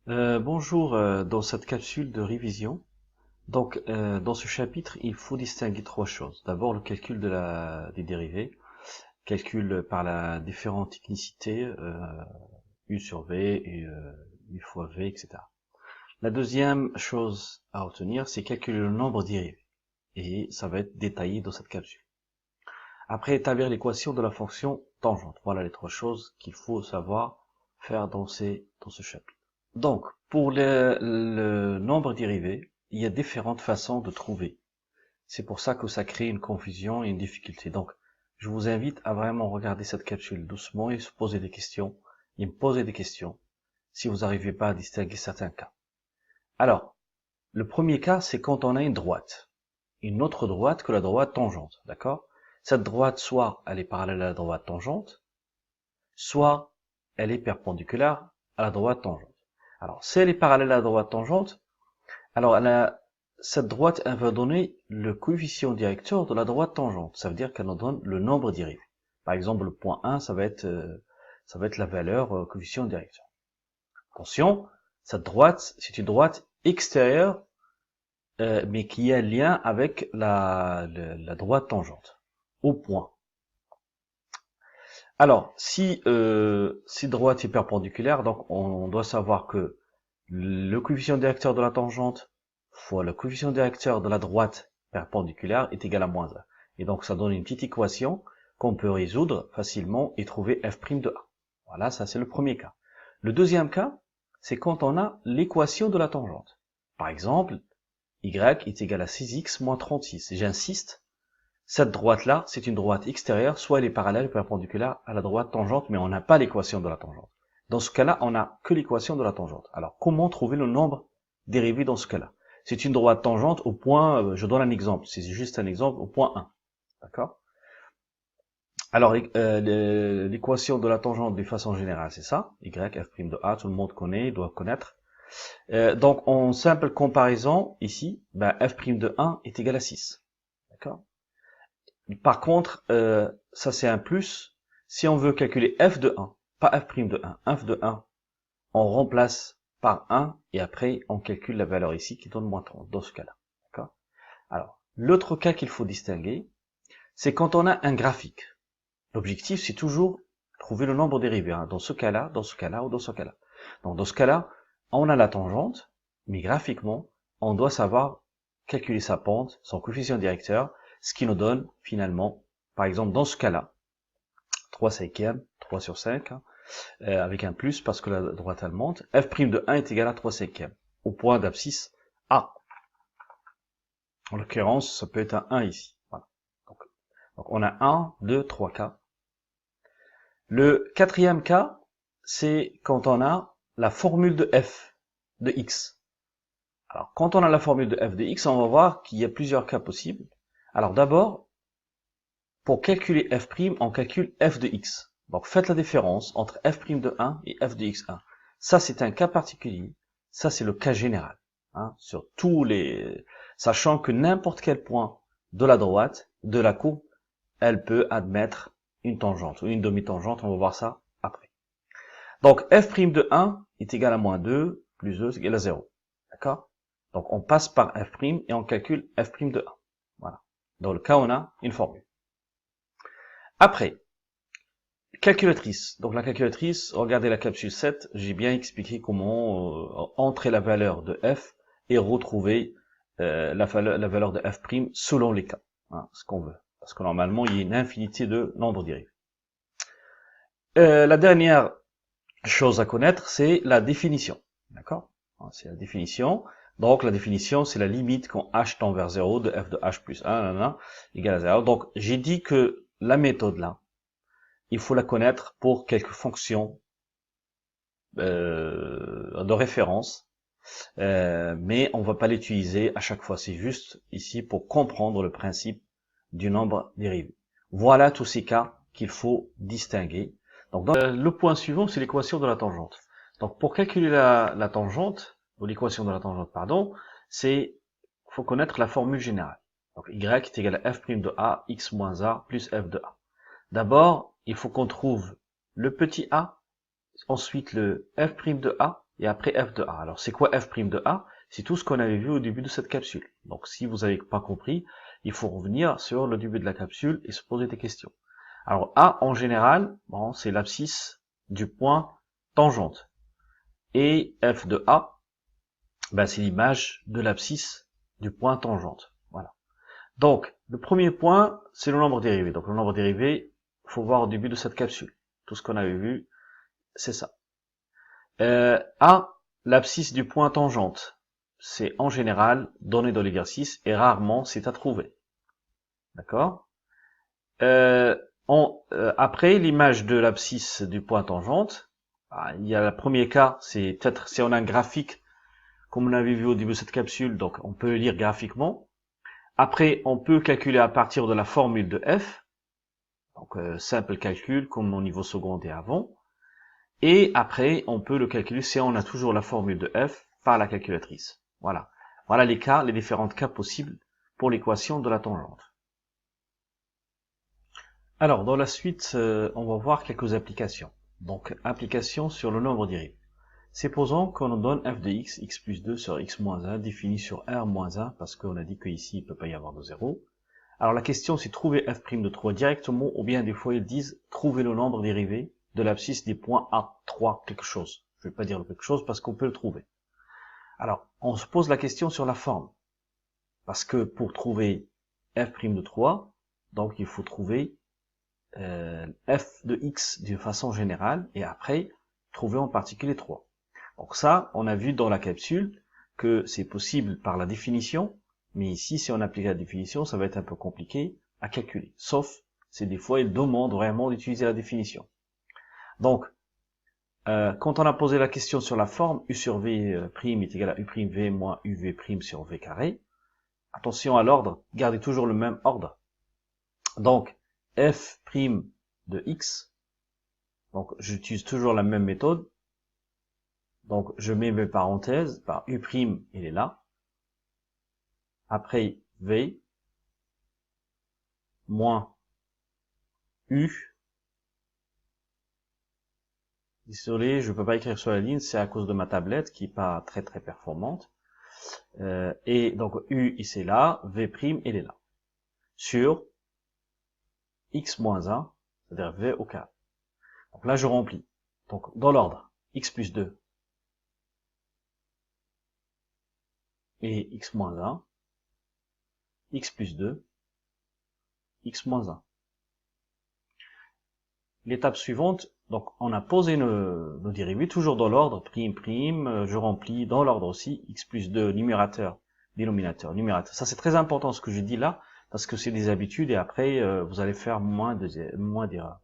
Bonjour, dans cette capsule de révision, dans ce chapitre, il faut distinguer trois choses. D'abord, le calcul des dérivés, calcul par la différente technicité, U sur V, et, U fois V, etc. La deuxième chose à retenir, c'est calculer le nombre dérivé, et ça va être détaillé dans cette capsule. Après, établir l'équation de la fonction tangente. Voilà les trois choses qu'il faut savoir faire dans ce chapitre. Donc, pour le nombre dérivé, il y a différentes façons de trouver. C'est pour ça que ça crée une confusion et une difficulté. Donc, je vous invite à vraiment regarder cette capsule doucement et se poser des questions, et me poser des questions, si vous n'arrivez pas à distinguer certains cas. Alors, le premier cas, c'est quand on a une droite. Une autre droite que la droite tangente, d'accord? Cette droite, soit elle est parallèle à la droite tangente, soit elle est perpendiculaire à la droite tangente. Alors, si elle est parallèle à la droite tangente, alors cette droite, elle va donner le coefficient directeur de la droite tangente. Ça veut dire qu'elle nous donne le nombre dérivé. Par exemple, le point 1, ça va être la valeur coefficient directeur. Attention, cette droite, c'est une droite extérieure, mais qui a un lien avec la droite tangente, au point. Alors, si droite est perpendiculaire, donc on doit savoir que le coefficient directeur de la tangente fois le coefficient directeur de la droite perpendiculaire est égal à moins 1. Et donc ça donne une petite équation qu'on peut résoudre facilement et trouver f' de a. Voilà, ça c'est le premier cas. Le deuxième cas, c'est quand on a l'équation de la tangente. Par exemple, y est égal à 6x moins 36. J'insiste, cette droite-là, c'est une droite extérieure, soit elle est parallèle ou perpendiculaire à la droite tangente, mais on n'a pas l'équation de la tangente. Dans ce cas-là, on n'a que l'équation de la tangente. Alors, comment trouver le nombre dérivé dans ce cas-là? C'est une droite tangente au point, je donne un exemple, c'est juste un exemple, au point 1. D'accord? Alors, l'équation de la tangente de façon générale, c'est ça. Y, f' de a, tout le monde connaît, doit connaître. Donc, en simple comparaison, ici, f' de 1 est égal à 6. D'accord? Par contre, ça c'est un plus. Si on veut calculer f de 1, pas f' de 1, f de 1, on remplace par 1 et après on calcule la valeur ici qui donne moins 30 dans ce cas-là. D'accord? Alors, l'autre cas qu'il faut distinguer, c'est quand on a un graphique. L'objectif, c'est toujours trouver le nombre dérivé, dans ce cas-là, dans ce cas-là ou dans ce cas-là. Donc, dans ce cas-là, on a la tangente, mais graphiquement, on doit savoir calculer sa pente, son coefficient directeur, ce qui nous donne finalement, par exemple, dans ce cas-là, 3 cinquièmes, 3 sur 5, avec un plus parce que la droite elle monte, f' de 1 est égal à 3 cinquièmes, au point d'abscisse A. En l'occurrence, ça peut être un 1 ici. Voilà. Donc on a 1, 2, 3 cas. Le quatrième cas, c'est quand on a la formule de f de x. Alors, quand on a la formule de f de x, on va voir qu'il y a plusieurs cas possibles. Alors d'abord, pour calculer f', on calcule f de x. Donc faites la différence entre f' de 1 et f de x1. Ça, c'est un cas particulier. Ça, c'est le cas général. Sur sachant que n'importe quel point de la droite, de la courbe, elle peut admettre une tangente ou une demi-tangente. On va voir ça après. Donc f' de 1 est égal à moins 2, plus 2 est égal à 0. D'accord? Donc on passe par f' et on calcule f' de 1. Voilà. Dans le cas, on a une formule. Après, calculatrice. Donc la calculatrice, regardez la capsule 7, j'ai bien expliqué comment entrer la valeur de f et retrouver la valeur de f' selon les cas, ce qu'on veut. Parce que normalement, il y a une infinité de nombres dérivés. La dernière chose à connaître, c'est la définition. D'accord? C'est la définition. Donc la définition, c'est la limite quand h tend vers 0 de f de h plus 1 égale à 0. Donc j'ai dit que la méthode là, il faut la connaître pour quelques fonctions de référence, mais on va pas l'utiliser à chaque fois. C'est juste ici pour comprendre le principe du nombre dérivé. Voilà tous ces cas qu'il faut distinguer. Donc le point suivant, c'est l'équation de la tangente. Donc pour calculer la tangente, ou l'équation de la tangente, pardon, faut connaître la formule générale. Donc y est égal à f' de a, x moins a, plus f de a. D'abord, il faut qu'on trouve le petit a, ensuite le f' de a, et après f de a. Alors c'est quoi f' de a? C'est tout ce qu'on avait vu au début de cette capsule. Donc si vous n'avez pas compris, il faut revenir sur le début de la capsule et se poser des questions. Alors a en général, bon, c'est l'abscisse du point tangente. Et f de a, ben, c'est l'image de l'abscisse du point tangente. Voilà. Donc, le premier point, c'est le nombre dérivé. Donc le nombre dérivé, il faut voir au début de cette capsule. Tout ce qu'on avait vu, c'est ça. A, l'abscisse du point tangente. C'est en général donné dans l'exercice et rarement c'est à trouver. D'accord? Après, l'image de l'abscisse du point tangente, il y a le premier cas, c'est peut-être si on a un graphique, comme on avait vu au début de cette capsule, donc on peut le lire graphiquement. Après, on peut calculer à partir de la formule de f, donc simple calcul comme au niveau secondaire avant. Et après, on peut le calculer si on a toujours la formule de f par la calculatrice. Voilà. Voilà les cas, les différents cas possibles pour l'équation de la tangente. Alors, dans la suite, on va voir quelques applications. Donc, applications sur le nombre dérivé. Supposons qu'on nous donne f de x, x plus 2 sur x moins 1, défini sur r moins 1, parce qu'on a dit qu'ici, il ne peut pas y avoir de 0. Alors, la question, c'est trouver f' de 3 directement, ou bien des fois, ils disent trouver le nombre dérivé de l'abscisse des points A3, quelque chose. Je ne vais pas dire quelque chose parce qu'on peut le trouver. Alors, on se pose la question sur la forme. Parce que pour trouver f' de 3, donc il faut trouver f de x d'une façon générale, et après, trouver en particulier 3. Donc ça, on a vu dans la capsule que c'est possible par la définition, mais ici, si on applique la définition, ça va être un peu compliqué à calculer. Sauf, c'est des fois, il demande vraiment d'utiliser la définition. Donc, quand on a posé la question sur la forme, u sur v' est égal à u'v moins uv' sur v carré, attention à l'ordre, gardez toujours le même ordre. Donc, f' de x, donc j'utilise toujours la même méthode. Donc, je mets mes parenthèses par u', il est là. Après, v, moins u. Désolé, je ne peux pas écrire sur la ligne, c'est à cause de ma tablette qui n'est pas très performante. Et donc, u, il est là, v', il est là. Sur x moins 1, c'est-à-dire v au carré. Donc là, je remplis. Donc, dans l'ordre, x plus 2 et x moins 1, x plus 2, x moins 1. L'étape suivante, donc on a posé nos dérivés, toujours dans l'ordre, prime, je remplis dans l'ordre aussi, x plus 2, numérateur, dénominateur, numérateur. Ça c'est très important ce que je dis là, parce que c'est des habitudes et après vous allez faire moins d'erreurs.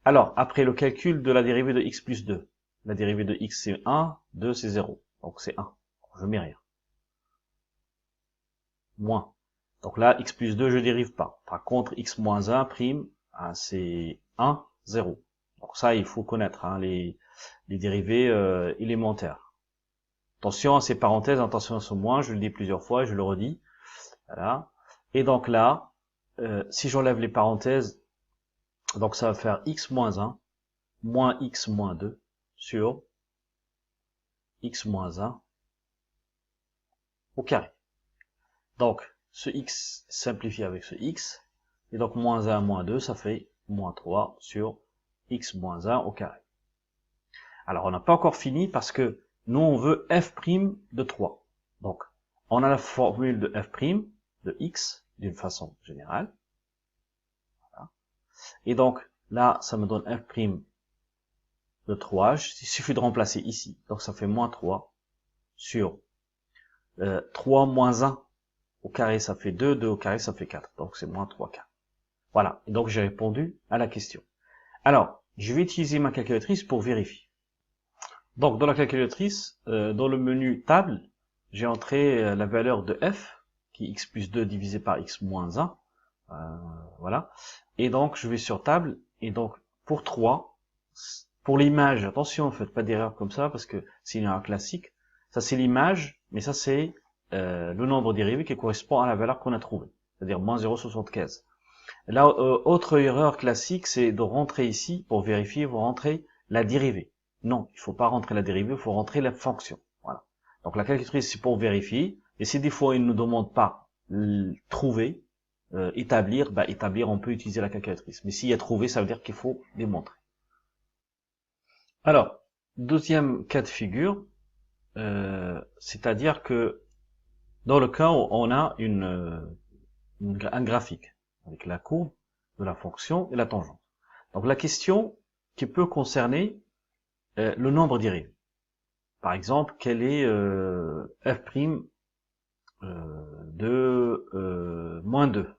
Alors, après le calcul de la dérivée de x plus 2, la dérivée de x c'est 1, 2 c'est 0, donc c'est 1, je mets rien. Moins. Donc là, x plus 2, je dérive pas. Par contre, x moins 1, prime, c'est 1, 0. Donc ça, il faut connaître les dérivés élémentaires. Attention à ces parenthèses, attention à ce moins, je le dis plusieurs fois, je le redis. Voilà. Et donc là, si j'enlève les parenthèses, donc ça va faire x moins 1, moins x moins 2, sur x moins 1 au carré. Donc, ce x simplifie avec ce x, et donc moins 1, moins 2, ça fait moins 3 sur x moins 1 au carré. Alors, on n'a pas encore fini parce que nous, on veut f' de 3. Donc, on a la formule de f' de x d'une façon générale. Voilà. Et donc, là, ça me donne f' de 3. Il suffit de remplacer ici. Donc, ça fait moins 3 sur 3 moins 1 au carré, ça fait 2. 2 au carré, ça fait 4. Donc, c'est moins 3 quarts. Voilà. Et donc, j'ai répondu à la question. Alors, je vais utiliser ma calculatrice pour vérifier. Donc, dans la calculatrice, dans le menu table, j'ai entré la valeur de f, qui est x plus 2 divisé par x moins 1. Voilà. Et donc, je vais sur table. Et donc, pour 3, pour l'image, attention, ne faites pas d'erreur comme ça, parce que c'est une erreur classique. Ça, c'est l'image, mais ça, c'est le nombre dérivé qui correspond à la valeur qu'on a trouvée, c'est-à-dire moins 0,75. Là, autre erreur classique, c'est de rentrer ici, pour vérifier, vous rentrez la dérivée. Non, il faut pas rentrer la dérivée, il faut rentrer la fonction. Voilà. Donc la calculatrice, c'est pour vérifier. Et si des fois, il ne nous demande pas trouver, établir, bah, établir, on peut utiliser la calculatrice. Mais s'il y a trouvé, ça veut dire qu'il faut démontrer. Alors, deuxième cas de figure, c'est-à-dire que dans le cas où on a un graphique avec la courbe de la fonction et la tangente. Donc la question qui peut concerner le nombre dérivé. Par exemple, quel est f' de moins 2.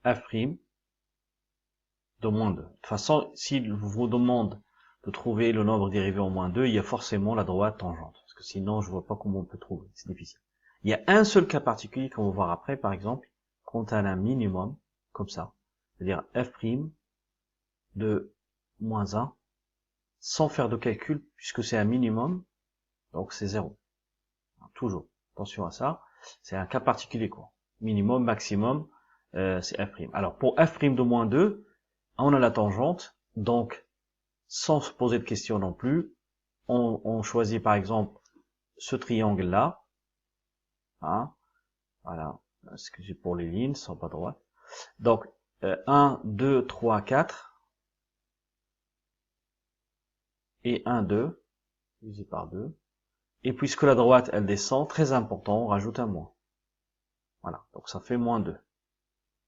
F' de moins 2. De toute façon, s'il vous demande de trouver le nombre dérivé en moins 2, il y a forcément la droite tangente. Parce que sinon, je vois pas comment on peut trouver. C'est difficile. Il y a un seul cas particulier qu'on va voir après, par exemple, quand on a un minimum, comme ça. C'est-à-dire f' de moins 1, sans faire de calcul, puisque c'est un minimum, donc c'est 0. Toujours. Attention à ça. C'est un cas particulier, quoi. Minimum, maximum, c'est f'. Alors, pour f' de moins 2, on a la tangente, donc, sans se poser de questions non plus, on choisit par exemple ce triangle-là. Hein, voilà. Ce que j'ai pour les lignes, sont pas droites. Donc, 1, 2, 3, 4. Et 1, 2, divisé par 2. Et puisque la droite, elle descend, très important, on rajoute un moins. Voilà, donc ça fait moins 2.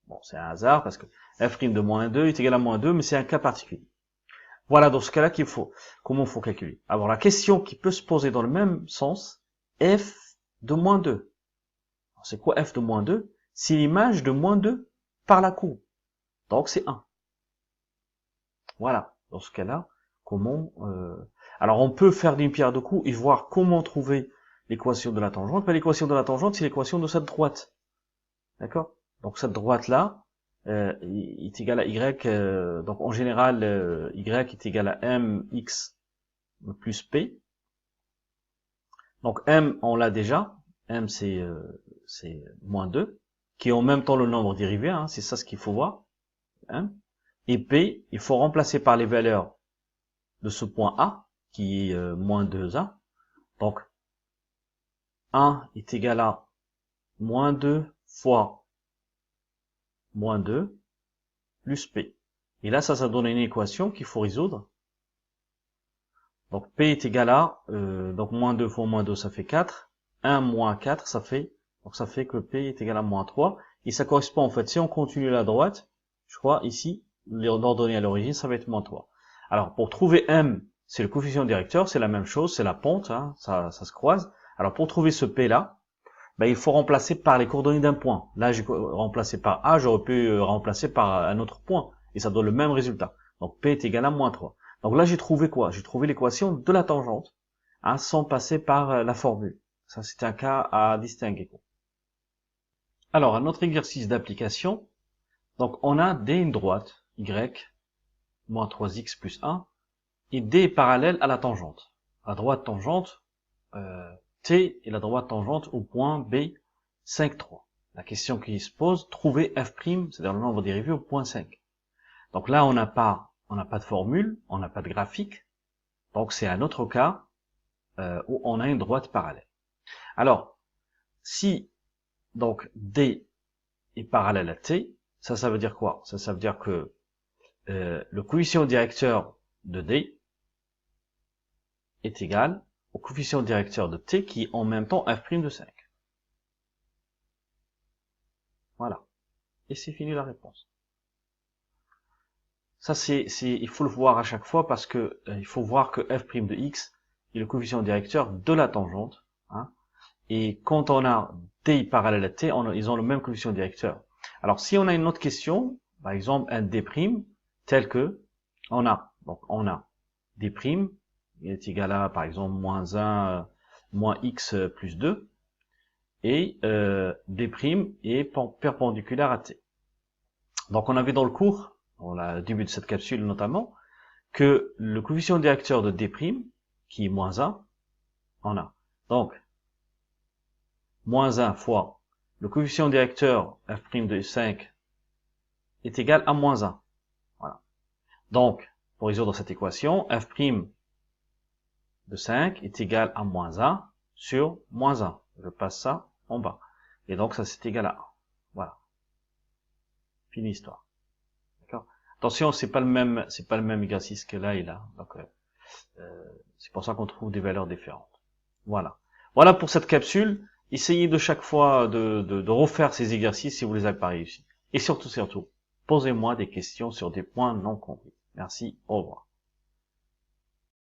Bon, c'est un hasard, parce que f' de moins 2 est égal à moins 2, mais c'est un cas particulier. Voilà, dans ce cas-là, comment il faut calculer. Alors, la question qui peut se poser dans le même sens, f de moins 2. C'est quoi f de moins 2? C'est l'image de moins 2 par la courbe. Donc, c'est 1. Voilà, dans ce cas-là, comment... Alors, on peut faire d'une pierre deux coups et voir comment trouver l'équation de la tangente. Mais l'équation de la tangente, c'est l'équation de cette droite. D'accord? Donc, cette droite-là, est égal à y, donc en général, y est égal à mx plus p. Donc m, on l'a déjà, m c'est moins 2, qui est en même temps le nombre dérivé, hein, c'est ça ce qu'il faut voir. Hein. Et p, il faut remplacer par les valeurs de ce point A, qui est moins 2a. Donc 1 est égal à moins 2 fois moins 2 plus p. Et là, ça donne une équation qu'il faut résoudre. Donc P est égal à, donc moins 2 fois moins 2, ça fait 4. 1 moins 4, ça fait que P est égal à moins 3. Et ça correspond, en fait, si on continue la droite, je crois, ici, l'ordonnée à l'origine, ça va être moins 3. Alors, pour trouver M, c'est le coefficient directeur, c'est la même chose, c'est la pente, hein, ça se croise. Alors, pour trouver ce P-là, ben, il faut remplacer par les coordonnées d'un point. Là, j'ai remplacé par A, j'aurais pu remplacer par un autre point. Et ça donne le même résultat. Donc, P est égal à moins 3. Donc là, j'ai trouvé quoi? J'ai trouvé l'équation de la tangente, hein, sans passer par la formule. Ça, c'est un cas à distinguer. Alors, un autre exercice d'application. Donc, on a D une droite, Y, moins 3x plus 1, et D est parallèle à la tangente. La droite tangente, T est la droite tangente au point B, 5, 3. La question qui se pose, trouver f', c'est-à-dire le nombre dérivé au point 5. Donc là, on n'a pas de formule, on n'a pas de graphique. Donc c'est un autre cas où on a une droite parallèle. Alors, si donc D est parallèle à T, ça veut dire quoi? Ça veut dire que le coefficient directeur de D est égal au coefficient directeur de T qui est en même temps f' de 5. Voilà. Et c'est fini la réponse. Ça, il faut le voir à chaque fois parce que il faut voir que f' de x est le coefficient directeur de la tangente. Hein, et quand on a D parallèle à T, ils ont le même coefficient directeur. Alors, si on a une autre question, par exemple un D', tel que on a D', il est égal à, par exemple, moins 1, moins x plus 2, et D' est perpendiculaire à T. Donc, on avait dans le cours, au début de cette capsule notamment, que le coefficient directeur de D', qui est moins 1, on a. Donc, moins 1 fois le coefficient directeur f' de 5 est égal à moins 1. Voilà. Donc, pour résoudre cette équation, f' de 5 est égal à moins 1 sur moins 1. Je passe ça en bas. Et donc, ça, c'est égal à 1. Voilà. Fini l'histoire. D'accord? Attention, c'est pas le même exercice que là et là. Donc, c'est pour ça qu'on trouve des valeurs différentes. Voilà. Voilà pour cette capsule. Essayez de chaque fois de refaire ces exercices si vous les avez pas réussi. Et surtout, posez-moi des questions sur des points non compris. Merci, au revoir.